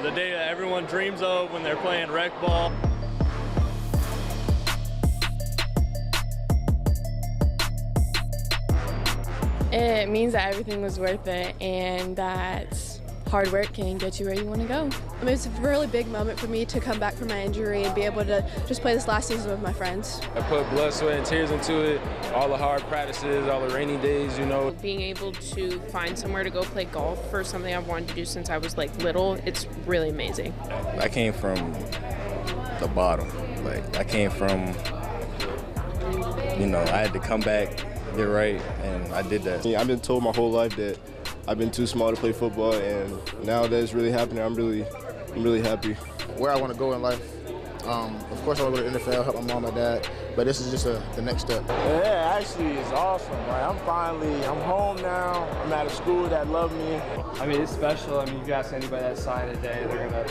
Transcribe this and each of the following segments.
The day that everyone dreams of when they're playing rec ball. It means that everything was worth it and that hard work can get you where you want to go. I mean, it's a really big moment for me to come back from my injury and be able to just play this last season with my friends. I put blood, sweat, and tears into it, all the hard practices, all the rainy days, you know. Being able to find somewhere to go play golf for something I've wanted to do since I was like little, it's really amazing. I came from the bottom. Like, I came from, I had to come back, get right, and I did that. I've been told my whole life that I've been too small to play football, and now that it's really happening, I'm really happy. Where I want to go in life, of course I want to go to the NFL, help my mom and dad, but this is just the next step. Yeah, actually it's awesome. Like, I'm home now. I'm at a school that loves me. I mean, it's special. I mean, if you ask anybody that signed today, they're gonna,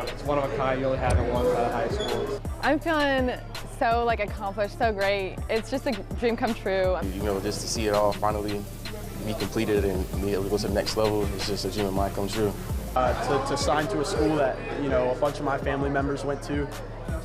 it's one of a kind. You only have it once out of high school. I'm feeling so accomplished, so great. It's just a dream come true. Just to see it all finally be completed and be able to go to the next level, it's just a dream of mine come true. To sign to a school that a bunch of my family members went to,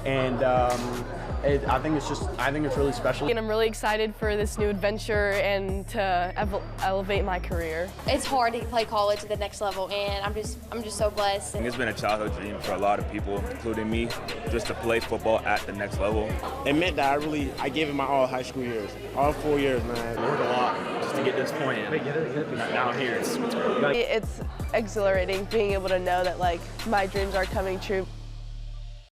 and I think it's really special. And I'm really excited for this new adventure and to elevate my career. It's hard to play college at the next level, and I'm just so blessed. It's been a childhood dream for a lot of people, including me, just to play football at the next level. It meant that I gave it my all high school years, all 4 years, man. I worked a lot just to get this point. Now I'm here. It's exhilarating being able to know that my dreams are coming true.